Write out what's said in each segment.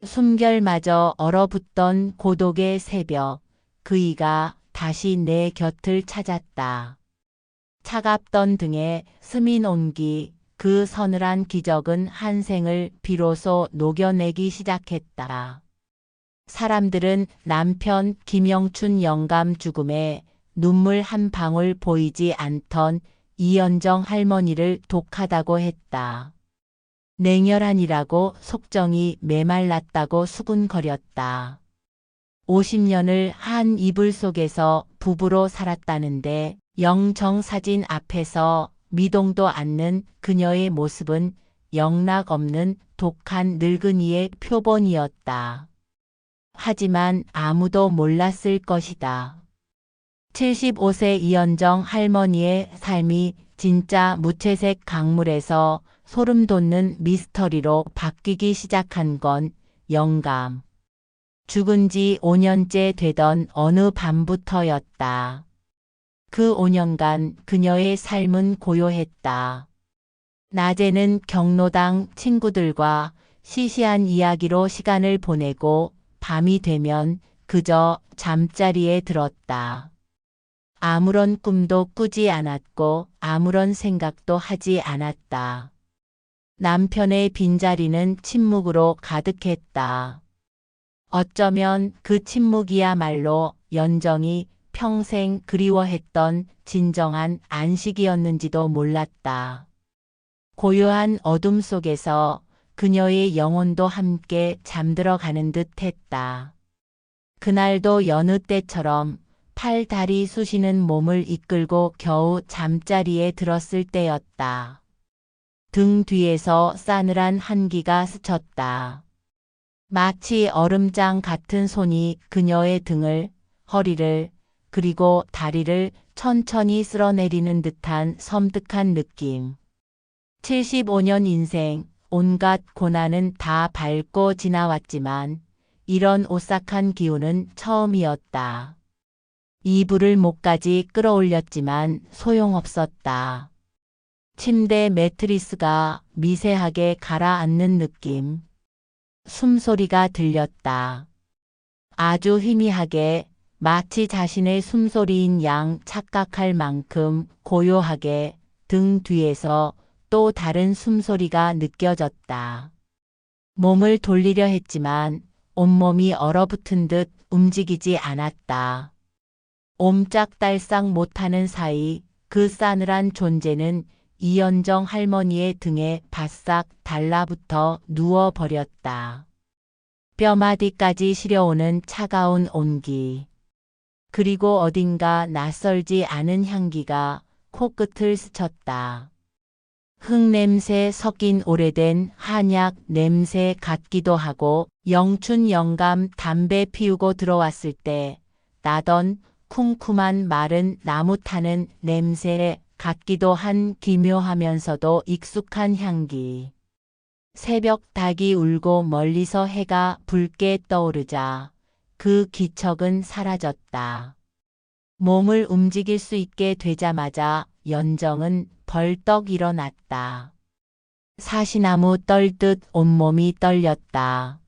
숨결마저 얼어붙던 고독의 새벽, 그이가 다시 내 곁을 찾았다. 차갑던 등에 스민 온기, 그 서늘한 기적은 한 생을 비로소 녹여내기 시작했다. 사람들은 남편 김영춘 영감 죽음에 눈물 한 방울 보이지 않던 이연정 할머니를 독하다고 했다. 냉혈한이라고 속정이 메말랐다고 수군거렸다. 50년을 한 이불 속에서 부부로 살았다는데 영정사진 앞에서 미동도 않는 그녀의 모습은 영락없는 독한 늙은이의 표본이었다. 하지만 아무도 몰랐을 것이다. 75세 이연정 할머니의 삶이 진짜 무채색 강물에서 소름 돋는 미스터리로 바뀌기 시작한 건 영감. 죽은 지 5년째 되던 어느 밤부터였다. 그 5년간 그녀의 삶은 고요했다. 낮에는 경로당 친구들과 시시한 이야기로 시간을 보내고 밤이 되면 그저 잠자리에 들었다. 아무런 꿈도 꾸지 않았고 아무런 생각도 하지 않았다. 남편의 빈자리는 침묵으로 가득했다. 어쩌면 그 침묵이야말로 연정이 평생 그리워했던 진정한 안식이었는지도 몰랐다. 고요한 어둠 속에서 그녀의 영혼도 함께 잠들어가는 듯 했다. 그날도 여느 때처럼 팔, 다리 쑤시는 몸을 이끌고 겨우 잠자리에 들었을 때였다. 등 뒤에서 싸늘한 한기가 스쳤다. 마치 얼음장 같은 손이 그녀의 등을, 허리를, 그리고 다리를 천천히 쓸어내리는 듯한 섬뜩한 느낌. 75년 인생, 온갖 고난은 다 밟고 지나왔지만 이런 오싹한 기운은 처음이었다. 이불을 목까지 끌어올렸지만 소용없었다. 침대 매트리스가 미세하게 가라앉는 느낌. 숨소리가 들렸다. 아주 희미하게, 마치 자신의 숨소리인 양 착각할 만큼 고요하게 등 뒤에서 또 다른 숨소리가 느껴졌다. 몸을 돌리려 했지만 온몸이 얼어붙은 듯 움직이지 않았다. 옴짝달싹 못하는 사이 그 싸늘한 존재는 이연정 할머니의 등에 바싹 달라붙어 누워버렸다. 뼈마디까지 시려오는 차가운 온기. 그리고 어딘가 낯설지 않은 향기가 코끝을 스쳤다. 흙냄새 섞인 오래된 한약 냄새 같기도 하고 영춘 영감 담배 피우고 들어왔을 때 나던 쿰쿰한 마른 나무 타는 냄새 같기도 한 기묘하면서도 익숙한 향기. 새벽 닭이 울고 멀리서 해가 붉게 떠오르자 그 기척은 사라졌다. 몸을 움직일 수 있게 되자마자 연정은 벌떡 일어났다. 사시나무 떨듯 온몸이 떨렸다.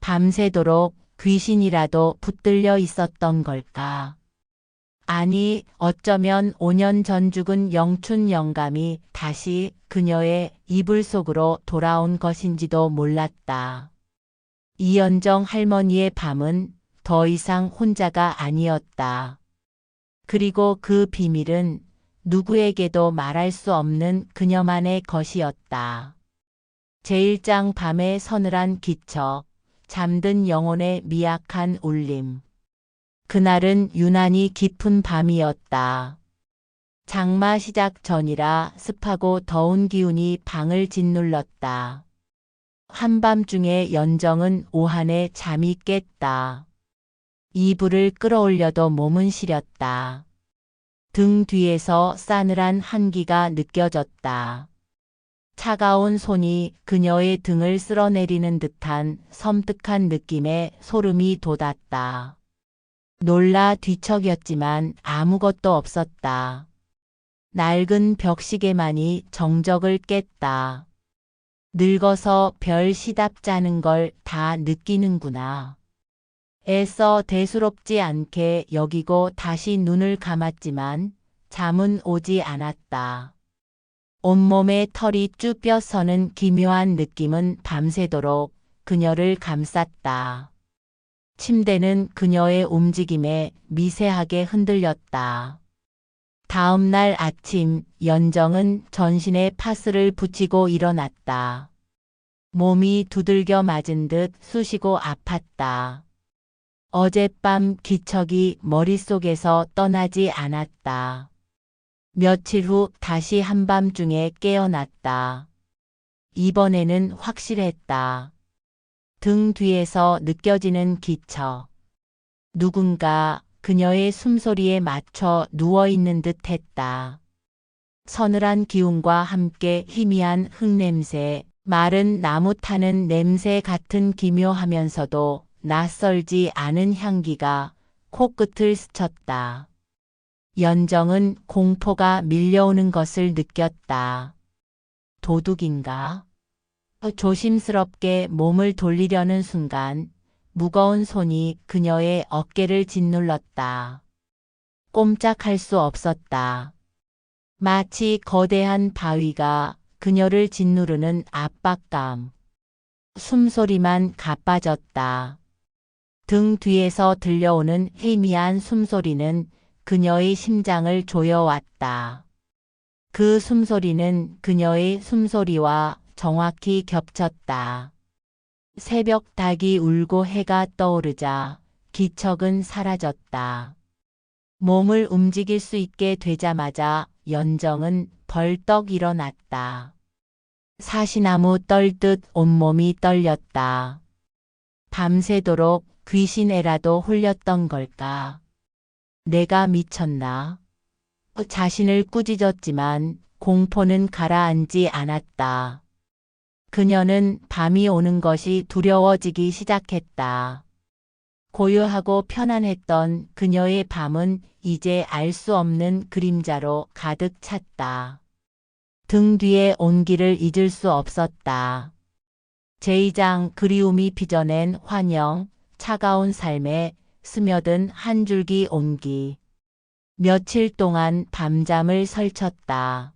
밤새도록 귀신이라도 붙들려 있었던 걸까? 아니, 어쩌면 5년 전 죽은 영춘 영감이 다시 그녀의 이불 속으로 돌아온 것인지도 몰랐다. 이연정 할머니의 밤은 더 이상 혼자가 아니었다. 그리고 그 비밀은 누구에게도 말할 수 없는 그녀만의 것이었다. 제1장 밤의 서늘한 기척, 잠든 영혼의 미약한 울림. 그날은 유난히 깊은 밤이었다. 장마 시작 전이라 습하고 더운 기운이 방을 짓눌렀다. 한밤중에 연정은 오한에 잠이 깼다. 이불을 끌어올려도 몸은 시렸다. 등 뒤에서 싸늘한 한기가 느껴졌다. 차가운 손이 그녀의 등을 쓸어내리는 듯한 섬뜩한 느낌에 소름이 돋았다. 놀라 뒤척였지만 아무것도 없었다. 낡은 벽시계만이 정적을 깼다. 늙어서 별 시답 짜는 걸 다 느끼는구나. 애써 대수롭지 않게 여기고 다시 눈을 감았지만 잠은 오지 않았다. 온몸에 털이 쭉 뼈서는 기묘한 느낌은 밤새도록 그녀를 감쌌다. 침대는 그녀의 움직임에 미세하게 흔들렸다. 다음 날 아침 연정은 전신에 파스를 붙이고 일어났다. 몸이 두들겨 맞은 듯 쑤시고 아팠다. 어젯밤 기척이 머릿속에서 떠나지 않았다. 며칠 후 다시 한밤중에 깨어났다. 이번에는 확실했다. 등 뒤에서 느껴지는 기척. 누군가 그녀의 숨소리에 맞춰 누워있는 듯 했다. 서늘한 기운과 함께 희미한 흙냄새, 마른 나무 타는 냄새 같은 기묘하면서도 낯설지 않은 향기가 코끝을 스쳤다. 연정은 공포가 밀려오는 것을 느꼈다. 도둑인가? 조심스럽게 몸을 돌리려는 순간 무거운 손이 그녀의 어깨를 짓눌렀다. 꼼짝할 수 없었다. 마치 거대한 바위가 그녀를 짓누르는 압박감. 숨소리만 가빠졌다. 등 뒤에서 들려오는 희미한 숨소리는 그녀의 심장을 조여왔다. 그 숨소리는 그녀의 숨소리와 정확히 겹쳤다. 새벽 닭이 울고 해가 떠오르자 기척은 사라졌다. 몸을 움직일 수 있게 되자마자 연정은 벌떡 일어났다. 사시나무 떨듯 온몸이 떨렸다. 밤새도록 귀신애라도 홀렸던 걸까? 내가 미쳤나? 자신을 꾸짖었지만 공포는 가라앉지 않았다. 그녀는 밤이 오는 것이 두려워지기 시작했다. 고요하고 편안했던 그녀의 밤은 이제 알 수 없는 그림자로 가득 찼다. 등 뒤의 온기를 잊을 수 없었다. 제2장 그리움이 빚어낸 환영, 차가운 삶에 스며든 한 줄기 온기. 며칠 동안 밤잠을 설쳤다.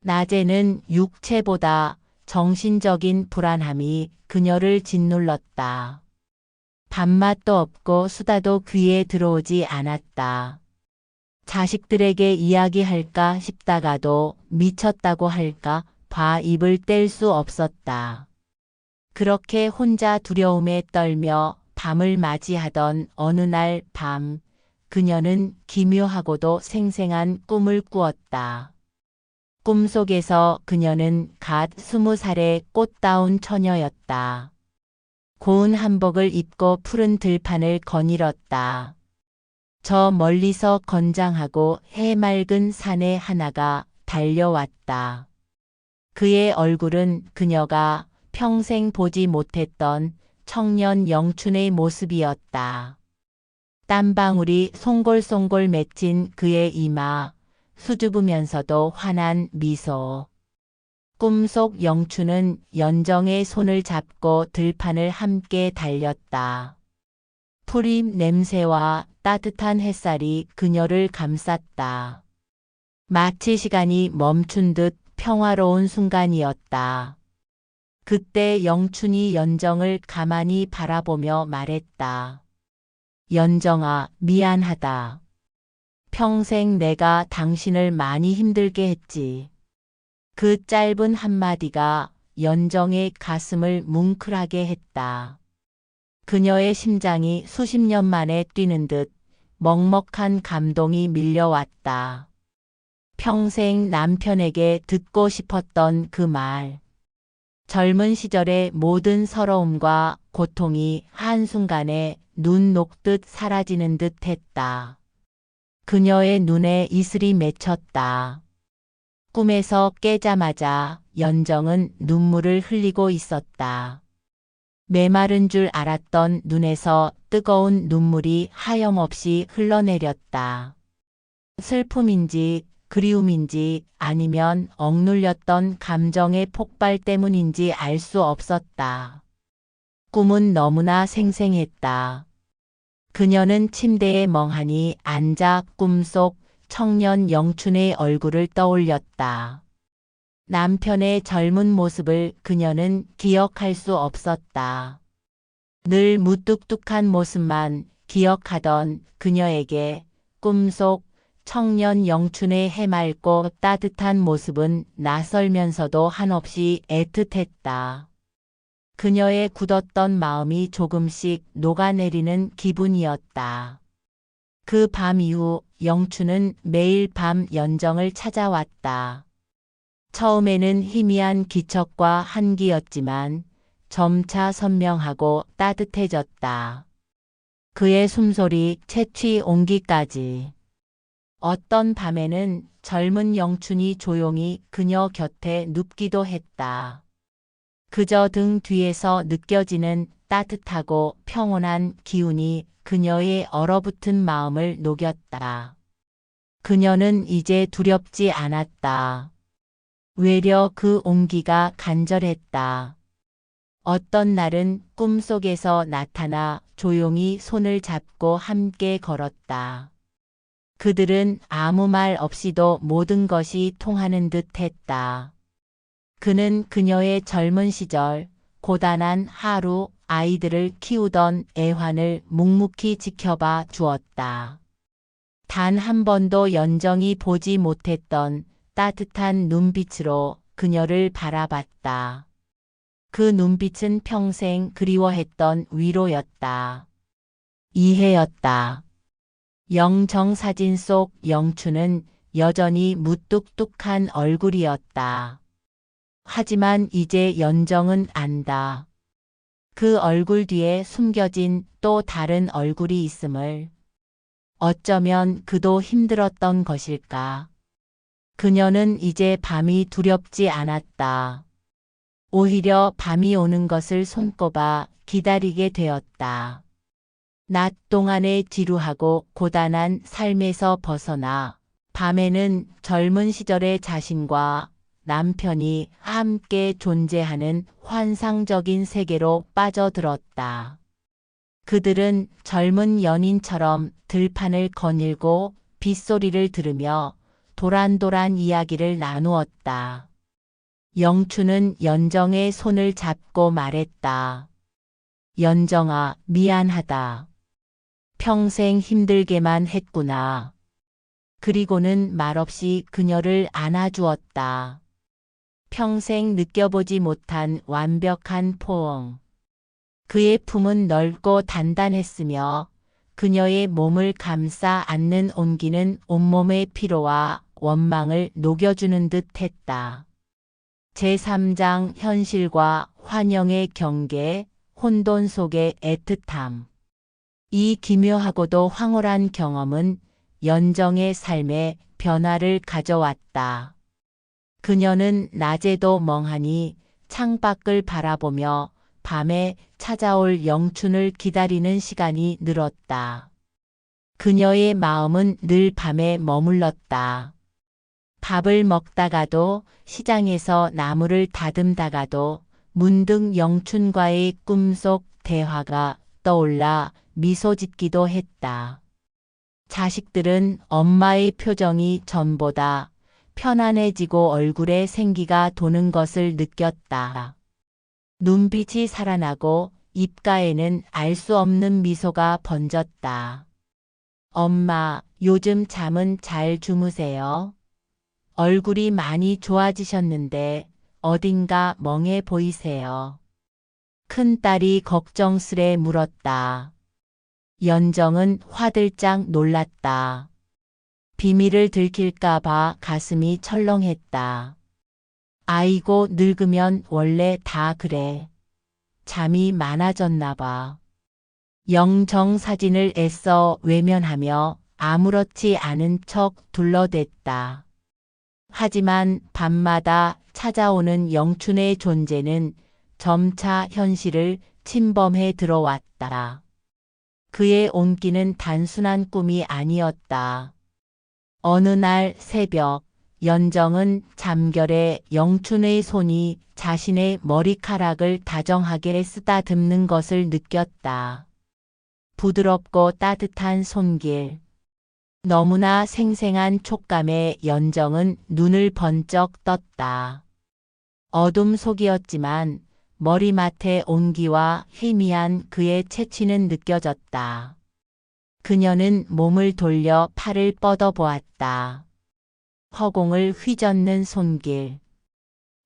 낮에는 육체보다 정신적인 불안함이 그녀를 짓눌렀다. 밥맛도 없고 수다도 귀에 들어오지 않았다. 자식들에게 이야기할까 싶다가도 미쳤다고 할까 봐 입을 뗄 수 없었다. 그렇게 혼자 두려움에 떨며 밤을 맞이하던 어느 날 밤, 그녀는 기묘하고도 생생한 꿈을 꾸었다. 꿈속에서 그녀는 갓 20살의 꽃다운 처녀였다. 고운 한복을 입고 푸른 들판을 거닐었다. 저 멀리서 건장하고 해맑은 사내 하나가 달려왔다. 그의 얼굴은 그녀가 평생 보지 못했던 청년 영춘의 모습이었다. 땀방울이 송골송골 맺힌 그의 이마, 수줍으면서도 환한 미소. 꿈속 영춘은 연정의 손을 잡고 들판을 함께 달렸다. 풀잎 냄새와 따뜻한 햇살이 그녀를 감쌌다. 마치 시간이 멈춘 듯 평화로운 순간이었다. 그때 영춘이 연정을 가만히 바라보며 말했다. 연정아, 미안하다. 평생 내가 당신을 많이 힘들게 했지. 그 짧은 한마디가 연정의 가슴을 뭉클하게 했다. 그녀의 심장이 수십 년 만에 뛰는 듯 먹먹한 감동이 밀려왔다. 평생 남편에게 듣고 싶었던 그 말. 젊은 시절의 모든 서러움과 고통이 한순간에 눈 녹듯 사라지는 듯 했다. 그녀의 눈에 이슬이 맺혔다. 꿈에서 깨자마자 연정은 눈물을 흘리고 있었다. 메마른 줄 알았던 눈에서 뜨거운 눈물이 하염없이 흘러내렸다. 슬픔인지 그리움인지 아니면 억눌렸던 감정의 폭발 때문인지 알 수 없었다. 꿈은 너무나 생생했다. 그녀는 침대에 멍하니 앉아 꿈속 청년 영춘의 얼굴을 떠올렸다. 남편의 젊은 모습을 그녀는 기억할 수 없었다. 늘 무뚝뚝한 모습만 기억하던 그녀에게 꿈속 청년 영춘의 해맑고 따뜻한 모습은 낯설면서도 한없이 애틋했다. 그녀의 굳었던 마음이 조금씩 녹아내리는 기분이었다. 그 밤 이후 영춘은 매일 밤 연정을 찾아왔다. 처음에는 희미한 기척과 한기였지만 점차 선명하고 따뜻해졌다. 그의 숨소리, 채취 온기까지. 어떤 밤에는 젊은 영춘이 조용히 그녀 곁에 눕기도 했다. 그저 등 뒤에서 느껴지는 따뜻하고 평온한 기운이 그녀의 얼어붙은 마음을 녹였다. 그녀는 이제 두렵지 않았다. 외려 그 온기가 간절했다. 어떤 날은 꿈속에서 나타나 조용히 손을 잡고 함께 걸었다. 그들은 아무 말 없이도 모든 것이 통하는 듯 했다. 그는 그녀의 젊은 시절, 고단한 하루, 아이들을 키우던 애환을 묵묵히 지켜봐 주었다. 단 한 번도 연정이 보지 못했던 따뜻한 눈빛으로 그녀를 바라봤다. 그 눈빛은 평생 그리워했던 위로였다. 이해였다. 영정 사진 속 영춘은 여전히 무뚝뚝한 얼굴이었다. 하지만 이제 연정은 안다. 그 얼굴 뒤에 숨겨진 또 다른 얼굴이 있음을. 어쩌면 그도 힘들었던 것일까. 그녀는 이제 밤이 두렵지 않았다. 오히려 밤이 오는 것을 손꼽아 기다리게 되었다. 낮 동안의 지루하고 고단한 삶에서 벗어나 밤에는 젊은 시절의 자신과 남편이 함께 존재하는 환상적인 세계로 빠져들었다. 그들은 젊은 연인처럼 들판을 거닐고 빗소리를 들으며 도란도란 이야기를 나누었다. 영춘은 연정의 손을 잡고 말했다. 연정아, 미안하다. 평생 힘들게만 했구나. 그리고는 말없이 그녀를 안아주었다. 평생 느껴보지 못한 완벽한 포옹. 그의 품은 넓고 단단했으며 그녀의 몸을 감싸 안는 온기는 온몸의 피로와 원망을 녹여주는 듯 했다. 제3장 현실과 환영의 경계, 혼돈 속의 애틋함. 이 기묘하고도 황홀한 경험은 연정의 삶에 변화를 가져왔다. 그녀는 낮에도 멍하니 창밖을 바라보며 밤에 찾아올 영춘을 기다리는 시간이 늘었다. 그녀의 마음은 늘 밤에 머물렀다. 밥을 먹다가도 시장에서 나무를 다듬다가도 문득 영춘과의 꿈속 대화가 떠올라 미소 짓기도 했다. 자식들은 엄마의 표정이 전보다 편안해지고 얼굴에 생기가 도는 것을 느꼈다. 눈빛이 살아나고 입가에는 알 수 없는 미소가 번졌다. 엄마, 요즘 잠은 잘 주무세요? 얼굴이 많이 좋아지셨는데 어딘가 멍해 보이세요. 큰딸이 걱정스레 물었다. 연정은 화들짝 놀랐다. 비밀을 들킬까봐 가슴이 철렁했다. 아이고, 늙으면 원래 다 그래. 잠이 많아졌나 봐. 영정 사진을 애써 외면하며 아무렇지 않은 척 둘러댔다. 하지만 밤마다 찾아오는 영춘의 존재는 점차 현실을 침범해 들어왔다. 그의 온기는 단순한 꿈이 아니었다. 어느 날 새벽, 연정은 잠결에 영춘의 손이 자신의 머리카락을 다정하게 쓰다듬는 것을 느꼈다. 부드럽고 따뜻한 손길. 너무나 생생한 촉감에 연정은 눈을 번쩍 떴다. 어둠 속이었지만 머리맡의 온기와 희미한 그의 채취는 느껴졌다. 그녀는 몸을 돌려 팔을 뻗어보았다. 허공을 휘젓는 손길.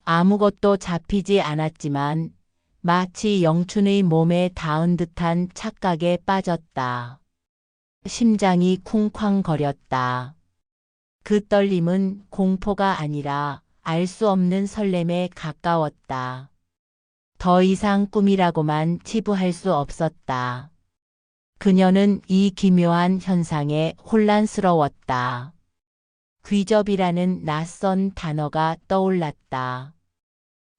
아무것도 잡히지 않았지만 마치 영춘의 몸에 닿은 듯한 착각에 빠졌다. 심장이 쿵쾅거렸다. 그 떨림은 공포가 아니라 알 수 없는 설렘에 가까웠다. 더 이상 꿈이라고만 치부할 수 없었다. 그녀는 이 기묘한 현상에 혼란스러웠다. 귀접이라는 낯선 단어가 떠올랐다.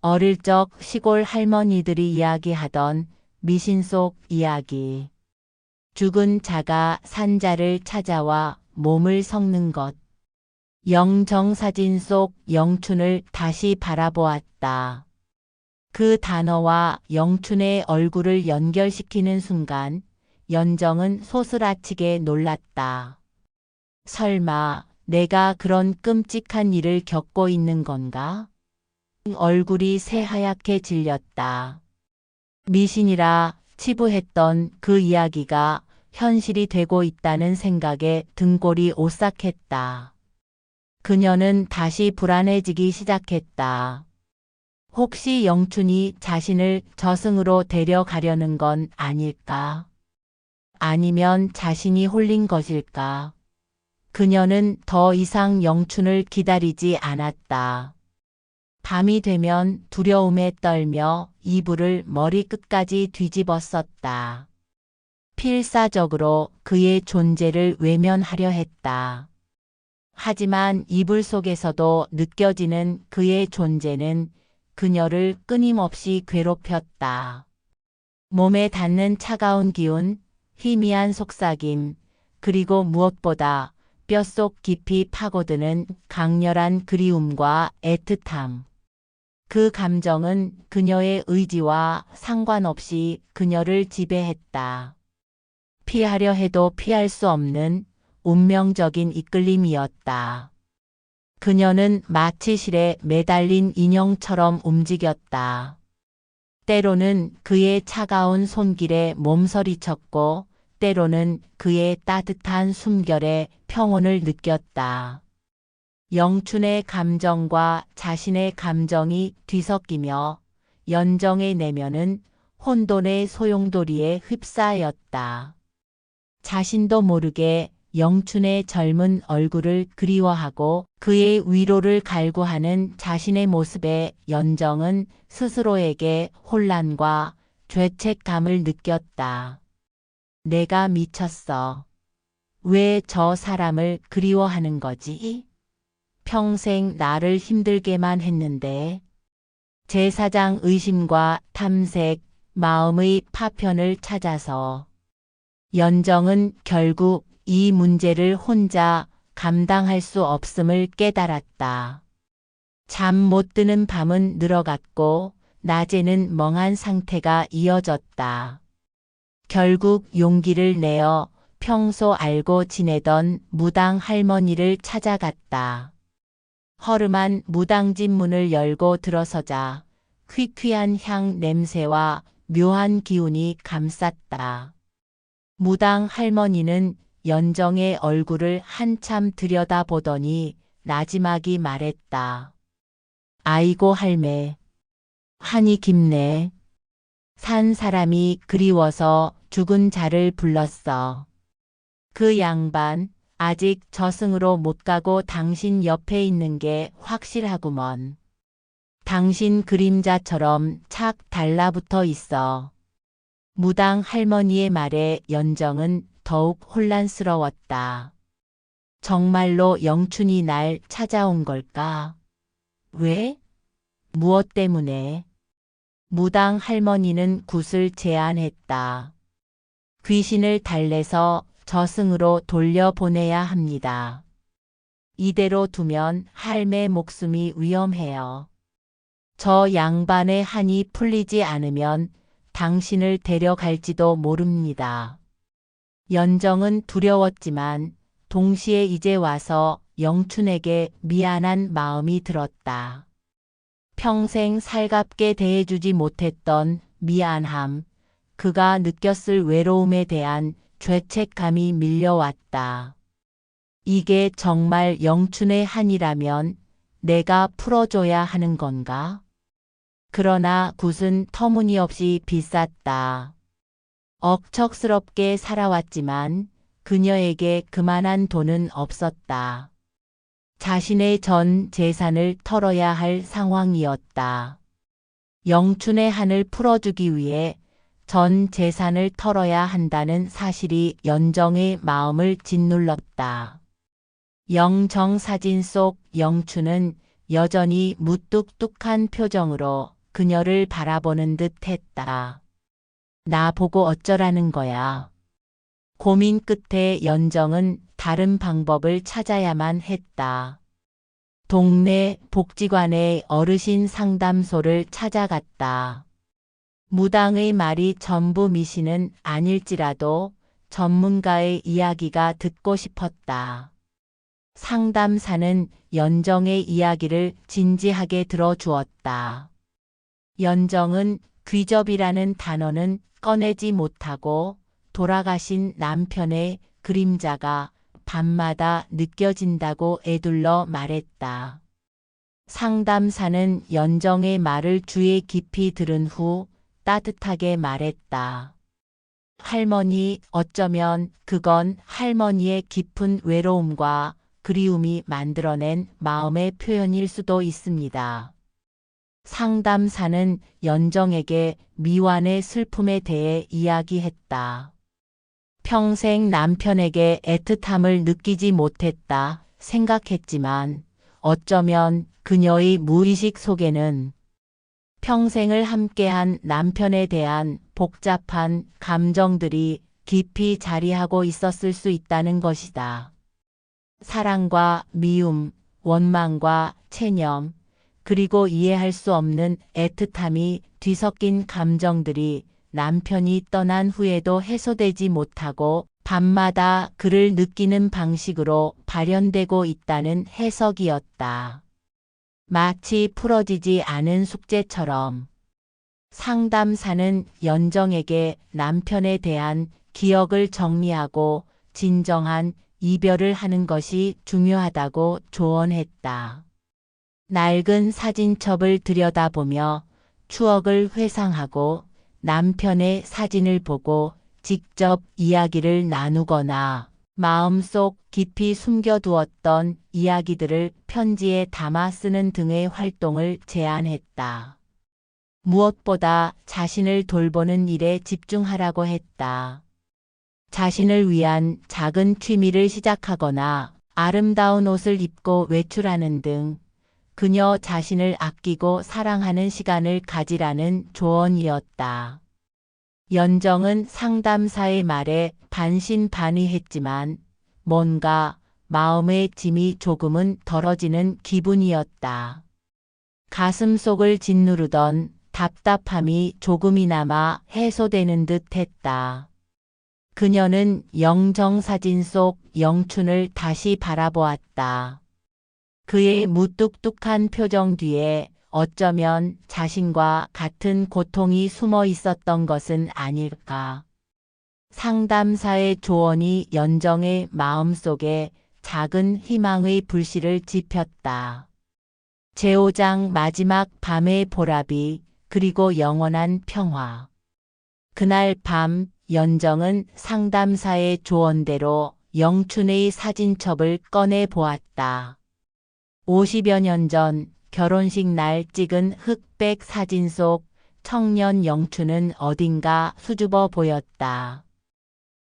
어릴 적 시골 할머니들이 이야기하던 미신 속 이야기. 죽은 자가 산자를 찾아와 몸을 섞는 것. 영정사진 속 영춘을 다시 바라보았다. 그 단어와 영춘의 얼굴을 연결시키는 순간 연정은 소스라치게 놀랐다. 설마 내가 그런 끔찍한 일을 겪고 있는 건가? 얼굴이 새하얗게 질렸다. 미신이라 치부했던 그 이야기가 현실이 되고 있다는 생각에 등골이 오싹했다. 그녀는 다시 불안해지기 시작했다. 혹시 영춘이 자신을 저승으로 데려가려는 건 아닐까? 아니면 자신이 홀린 것일까? 그녀는 더 이상 영춘을 기다리지 않았다. 밤이 되면 두려움에 떨며 이불을 머리끝까지 뒤집었었다. 필사적으로 그의 존재를 외면하려 했다. 하지만 이불 속에서도 느껴지는 그의 존재는 그녀를 끊임없이 괴롭혔다. 몸에 닿는 차가운 기운, 희미한 속삭임, 그리고 무엇보다 뼛속 깊이 파고드는 강렬한 그리움과 애틋함. 그 감정은 그녀의 의지와 상관없이 그녀를 지배했다. 피하려 해도 피할 수 없는 운명적인 이끌림이었다. 그녀는 마치 실에 매달린 인형처럼 움직였다. 때로는 그의 차가운 손길에 몸서리쳤고 때로는 그의 따뜻한 숨결에 평온을 느꼈다. 영춘의 감정과 자신의 감정이 뒤섞이며 연정의 내면은 혼돈의 소용돌이에 휩싸였다. 자신도 모르게 영춘의 젊은 얼굴을 그리워하고 그의 위로를 갈구하는 자신의 모습에 연정은 스스로에게 혼란과 죄책감을 느꼈다. 내가 미쳤어. 왜 저 사람을 그리워하는 거지? 평생 나를 힘들게만 했는데. 제사장 의심과 탐색, 마음의 파편을 찾아서 연정은 결국 이 문제를 혼자 감당할 수 없음을 깨달았다. 잠 못 드는 밤은 늘어갔고 낮에는 멍한 상태가 이어졌다. 결국 용기를 내어 평소 알고 지내던 무당 할머니를 찾아갔다. 허름한 무당집 문을 열고 들어서자 퀴퀴한 향 냄새와 묘한 기운이 감쌌다. 무당 할머니는 연정의 얼굴을 한참 들여다보더니 나지막이 말했다. 아이고 할매, 한이 깊네. 산 사람이 그리워서 죽은 자를 불렀어. 그 양반 아직 저승으로 못 가고 당신 옆에 있는 게 확실하구먼. 당신 그림자처럼 착 달라붙어 있어. 무당 할머니의 말에 연정은 더욱 혼란스러웠다. 정말로 영춘이 날 찾아온 걸까? 왜? 무엇 때문에? 무당 할머니는 굿을 제안했다. 귀신을 달래서 저승으로 돌려보내야 합니다. 이대로 두면 할매 목숨이 위험해요. 저 양반의 한이 풀리지 않으면 당신을 데려갈지도 모릅니다. 연정은 두려웠지만 동시에 이제 와서 영춘에게 미안한 마음이 들었다. 평생 살갑게 대해주지 못했던 미안함, 그가 느꼈을 외로움에 대한 죄책감이 밀려왔다. 이게 정말 영춘의 한이라면 내가 풀어줘야 하는 건가? 그러나 굿은 터무니없이 비쌌다. 억척스럽게 살아왔지만 그녀에게 그만한 돈은 없었다. 자신의 전 재산을 털어야 할 상황이었다. 영춘의 한을 풀어주기 위해 전 재산을 털어야 한다는 사실이 연정의 마음을 짓눌렀다. 영정 사진 속 영춘은 여전히 무뚝뚝한 표정으로 그녀를 바라보는 듯 했다. 나 보고 어쩌라는 거야. 고민 끝에 연정은 다른 방법을 찾아야만 했다. 동네 복지관의 어르신 상담소를 찾아갔다. 무당의 말이 전부 미신은 아닐지라도 전문가의 이야기가 듣고 싶었다. 상담사는 연정의 이야기를 진지하게 들어주었다. 연정은 귀접이라는 단어는 꺼내지 못하고 돌아가신 남편의 그림자가 밤마다 느껴진다고 에둘러 말했다. 상담사는 연정의 말을 귀에 깊이 들은 후 따뜻하게 말했다. 할머니, 어쩌면 그건 할머니의 깊은 외로움과 그리움이 만들어낸 마음의 표현일 수도 있습니다. 상담사는 연정에게 미완의 슬픔에 대해 이야기했다. 평생 남편에게 애틋함을 느끼지 못했다 생각했지만 어쩌면 그녀의 무의식 속에는 평생을 함께한 남편에 대한 복잡한 감정들이 깊이 자리하고 있었을 수 있다는 것이다. 사랑과 미움, 원망과 체념, 그리고 이해할 수 없는 애틋함이 뒤섞인 감정들이 남편이 떠난 후에도 해소되지 못하고 밤마다 그를 느끼는 방식으로 발현되고 있다는 해석이었다. 마치 풀어지지 않은 숙제처럼 상담사는 연정에게 남편에 대한 기억을 정리하고 진정한 이별을 하는 것이 중요하다고 조언했다. 낡은 사진첩을 들여다보며 추억을 회상하고 남편의 사진을 보고 직접 이야기를 나누거나 마음속 깊이 숨겨두었던 이야기들을 편지에 담아 쓰는 등의 활동을 제안했다. 무엇보다 자신을 돌보는 일에 집중하라고 했다. 자신을 위한 작은 취미를 시작하거나 아름다운 옷을 입고 외출하는 등 그녀 자신을 아끼고 사랑하는 시간을 가지라는 조언이었다. 연정은 상담사의 말에 반신반의했지만 뭔가 마음의 짐이 조금은 덜어지는 기분이었다. 가슴속을 짓누르던 답답함이 조금이나마 해소되는 듯 했다. 그녀는 영정사진 속 영춘을 다시 바라보았다. 그의 무뚝뚝한 표정 뒤에 어쩌면 자신과 같은 고통이 숨어 있었던 것은 아닐까. 상담사의 조언이 연정의 마음속에 작은 희망의 불씨를 지폈다. 제5장 마지막 밤의 보라비 그리고 영원한 평화. 그날 밤 연정은 상담사의 조언대로 영춘의 사진첩을 꺼내 보았다. 50여 년 전 결혼식 날 찍은 흑백 사진 속 청년 영춘은 어딘가 수줍어 보였다.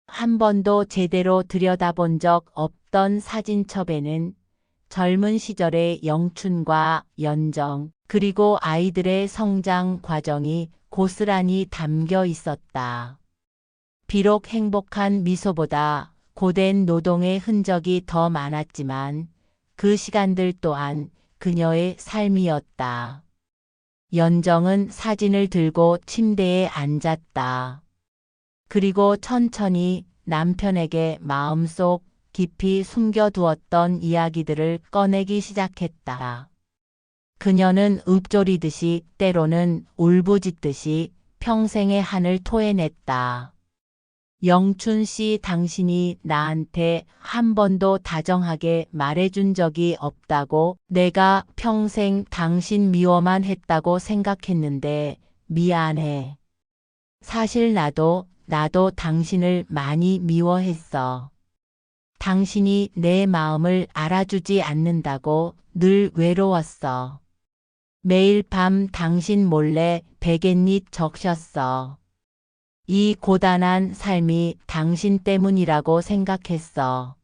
한 번도 제대로 들여다본 적 없던 사진첩에는 젊은 시절의 영춘과 연정, 그리고 아이들의 성장 과정이 고스란히 담겨 있었다. 비록 행복한 미소보다 고된 노동의 흔적이 더 많았지만 그 시간들 또한 그녀의 삶이었다. 연정은 사진을 들고 침대에 앉았다. 그리고 천천히 남편에게 마음속 깊이 숨겨두었던 이야기들을 꺼내기 시작했다. 그녀는 읊조리듯이 때로는 울부짖듯이 평생의 한을 토해냈다. 영춘 씨, 당신이 나한테 한 번도 다정하게 말해준 적이 없다고. 내가 평생 당신 미워만 했다고 생각했는데 미안해. 사실 나도 당신을 많이 미워했어. 당신이 내 마음을 알아주지 않는다고 늘 외로웠어. 매일 밤 당신 몰래 베갯잎 적셨어. 이 고단한 삶이 당신 때문이라고 생각했어.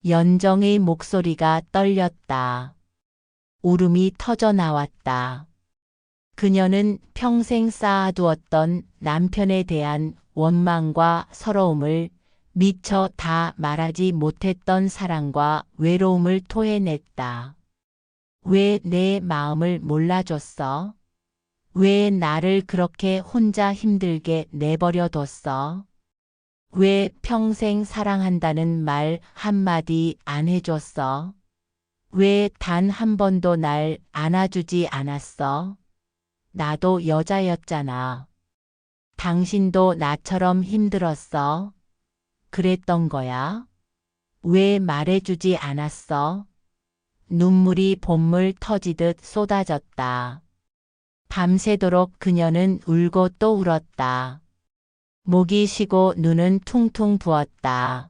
연정의 목소리가 떨렸다. 울음이 터져 나왔다. 그녀는 평생 쌓아두었던 남편에 대한 원망과 서러움을, 미처 다 말하지 못했던 사랑과 외로움을 토해냈다. 왜 내 마음을 몰라줬어? 왜 나를 그렇게 혼자 힘들게 내버려 뒀어? 왜 평생 사랑한다는 말 한마디 안 해줬어? 왜 단 한 번도 날 안아주지 않았어? 나도 여자였잖아. 당신도 나처럼 힘들었어? 그랬던 거야? 왜 말해주지 않았어? 눈물이 봇물 터지듯 쏟아졌다. 밤새도록 그녀는 울고 또 울었다. 목이 쉬고 눈은 퉁퉁 부었다.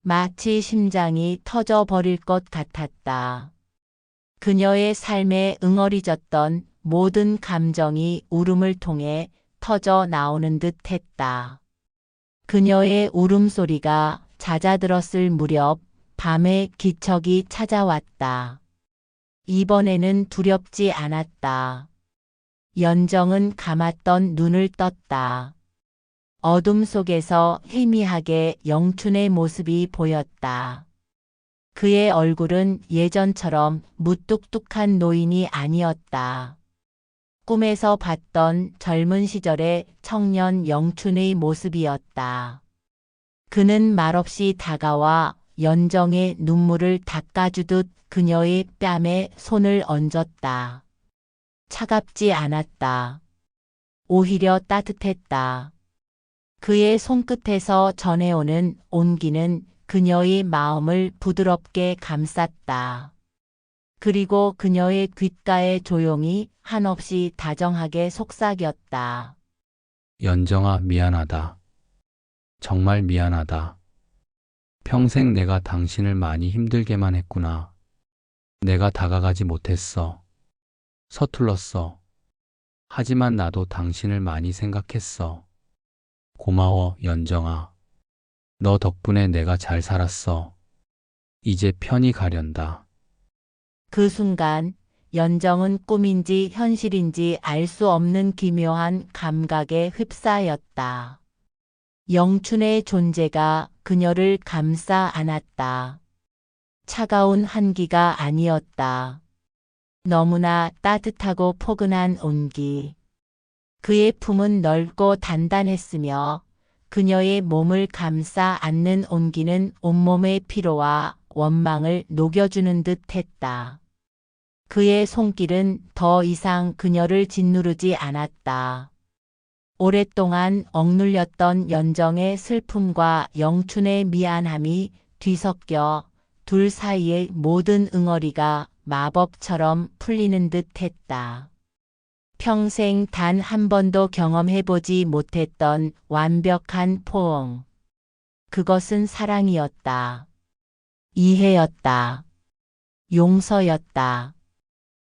마치 심장이 터져버릴 것 같았다. 그녀의 삶에 응어리졌던 모든 감정이 울음을 통해 터져 나오는 듯 했다. 그녀의 울음소리가 잦아들었을 무렵 밤에 기척이 찾아왔다. 이번에는 두렵지 않았다. 연정은 감았던 눈을 떴다. 어둠 속에서 희미하게 영춘의 모습이 보였다. 그의 얼굴은 예전처럼 무뚝뚝한 노인이 아니었다. 꿈에서 봤던 젊은 시절의 청년 영춘의 모습이었다. 그는 말없이 다가와 연정의 눈물을 닦아주듯 그녀의 뺨에 손을 얹었다. 차갑지 않았다. 오히려 따뜻했다. 그의 손끝에서 전해오는 온기는 그녀의 마음을 부드럽게 감쌌다. 그리고 그녀의 귓가에 조용히 한없이 다정하게 속삭였다. 연정아, 미안하다. 정말 미안하다. 평생 내가 당신을 많이 힘들게만 했구나. 내가 다가가지 못했어. 서툴렀어. 하지만 나도 당신을 많이 생각했어. 고마워, 연정아. 너 덕분에 내가 잘 살았어. 이제 편히 가련다. 그 순간 연정은 꿈인지 현실인지 알 수 없는 기묘한 감각에 휩싸였다. 영춘의 존재가 그녀를 감싸 안았다. 차가운 한기가 아니었다. 너무나 따뜻하고 포근한 온기. 그의 품은 넓고 단단했으며 그녀의 몸을 감싸 안는 온기는 온몸의 피로와 원망을 녹여주는 듯 했다. 그의 손길은 더 이상 그녀를 짓누르지 않았다. 오랫동안 억눌렸던 연정의 슬픔과 영춘의 미안함이 뒤섞여 둘 사이의 모든 응어리가 마법처럼 풀리는 듯 했다. 평생 단 한 번도 경험해보지 못했던 완벽한 포옹. 그것은 사랑이었다. 이해였다. 용서였다.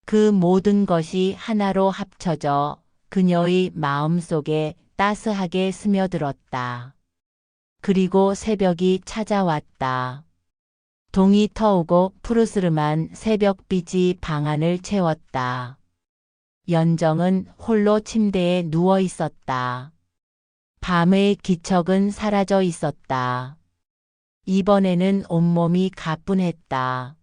그 모든 것이 하나로 합쳐져 그녀의 마음속에 따스하게 스며들었다. 그리고 새벽이 찾아왔다. 동이 터오고 푸르스름한 새벽빛이 방안을 채웠다. 연정은 홀로 침대에 누워 있었다. 밤의 기척은 사라져 있었다. 이번에는 온몸이 가뿐했다.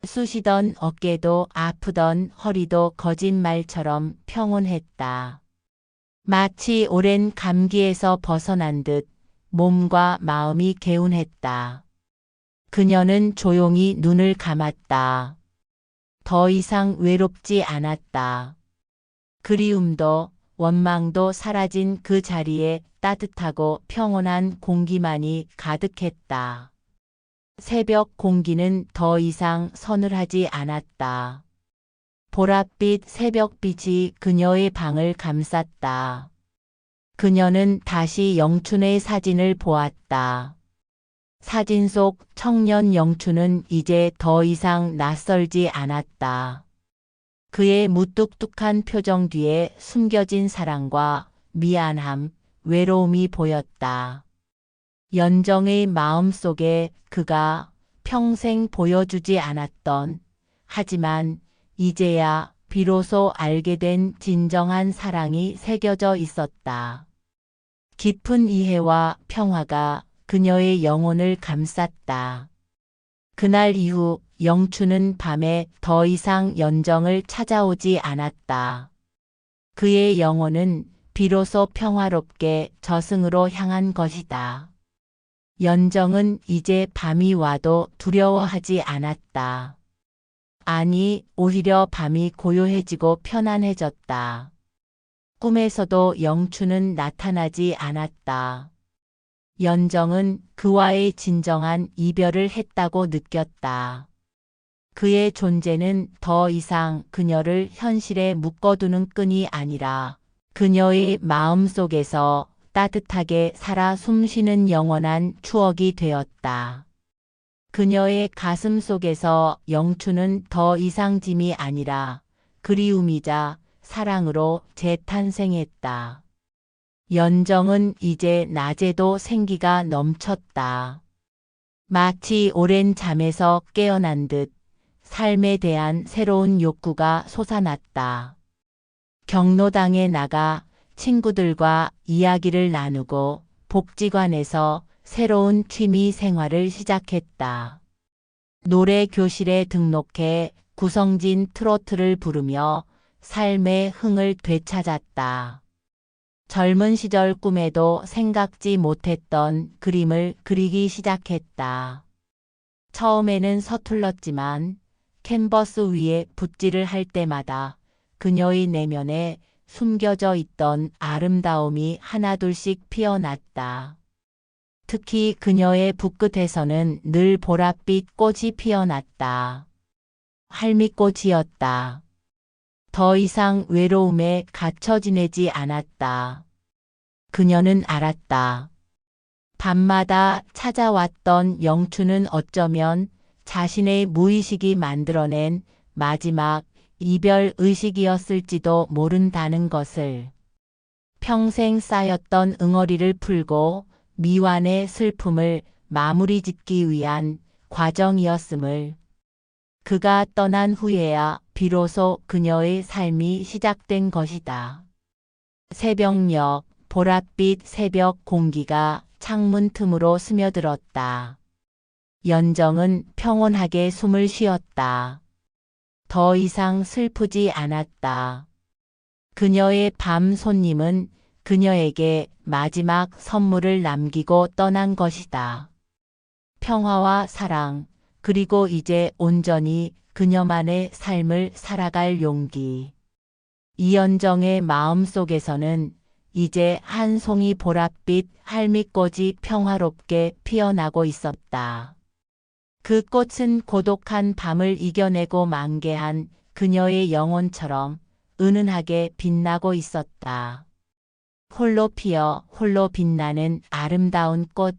쑤시던 어깨도 아프던 허리도 거짓말처럼 평온했다. 마치 오랜 감기에서 벗어난 듯 몸과 마음이 개운했다. 그녀는 조용히 눈을 감았다. 더 이상 외롭지 않았다. 그리움도 원망도 사라진 그 자리에 따뜻하고 평온한 공기만이 가득했다. 새벽 공기는 더 이상 서늘하지 않았다. 보랏빛 새벽빛이 그녀의 방을 감쌌다. 그녀는 다시 영춘의 사진을 보았다. 사진 속 청년 영춘은 이제 더 이상 낯설지 않았다. 그의 무뚝뚝한 표정 뒤에 숨겨진 사랑과 미안함, 외로움이 보였다. 연정의 마음 속에 그가 평생 보여주지 않았던, 하지만 이제야 비로소 알게 된 진정한 사랑이 새겨져 있었다. 깊은 이해와 평화가 그녀의 영혼을 감쌌다. 그날 이후 영춘은 밤에 더 이상 연정을 찾아오지 않았다. 그의 영혼은 비로소 평화롭게 저승으로 향한 것이다. 연정은 이제 밤이 와도 두려워하지 않았다. 아니, 오히려 밤이 고요해지고 편안해졌다. 꿈에서도 영춘은 나타나지 않았다. 연정은 그와의 진정한 이별을 했다고 느꼈다. 그의 존재는 더 이상 그녀를 현실에 묶어두는 끈이 아니라 그녀의 마음 속에서 따뜻하게 살아 숨쉬는 영원한 추억이 되었다. 그녀의 가슴 속에서 영춘은 더 이상 짐이 아니라 그리움이자 사랑으로 재탄생했다. 연정은 이제 낮에도 생기가 넘쳤다. 마치 오랜 잠에서 깨어난 듯 삶에 대한 새로운 욕구가 솟아났다. 경로당에 나가 친구들과 이야기를 나누고 복지관에서 새로운 취미 생활을 시작했다. 노래 교실에 등록해 구성진 트로트를 부르며 삶의 흥을 되찾았다. 젊은 시절 꿈에도 생각지 못했던 그림을 그리기 시작했다. 처음에는 서툴렀지만 캔버스 위에 붓질을 할 때마다 그녀의 내면에 숨겨져 있던 아름다움이 하나둘씩 피어났다. 특히 그녀의 붓끝에서는 늘 보랏빛 꽃이 피어났다. 할미꽃이었다. 더 이상 외로움에 갇혀 지내지 않았다. 그녀는 알았다. 밤마다 찾아왔던 영춘은 어쩌면 자신의 무의식이 만들어낸 마지막 이별 의식이었을지도 모른다는 것을. 평생 쌓였던 응어리를 풀고 미완의 슬픔을 마무리 짓기 위한 과정이었음을. 그가 떠난 후에야 비로소 그녀의 삶이 시작된 것이다. 새벽녘, 보랏빛 새벽 공기가 창문 틈으로 스며들었다. 연정은 평온하게 숨을 쉬었다. 더 이상 슬프지 않았다. 그녀의 밤 손님은 그녀에게 마지막 선물을 남기고 떠난 것이다. 평화와 사랑, 그리고 이제 온전히 그녀만의 삶을 살아갈 용기. 이연정의 마음 속에서는 이제 한 송이 보랏빛 할미꽃이 평화롭게 피어나고 있었다. 그 꽃은 고독한 밤을 이겨내고 만개한 그녀의 영혼처럼 은은하게 빛나고 있었다. 홀로 피어 홀로 빛나는 아름다운 꽃.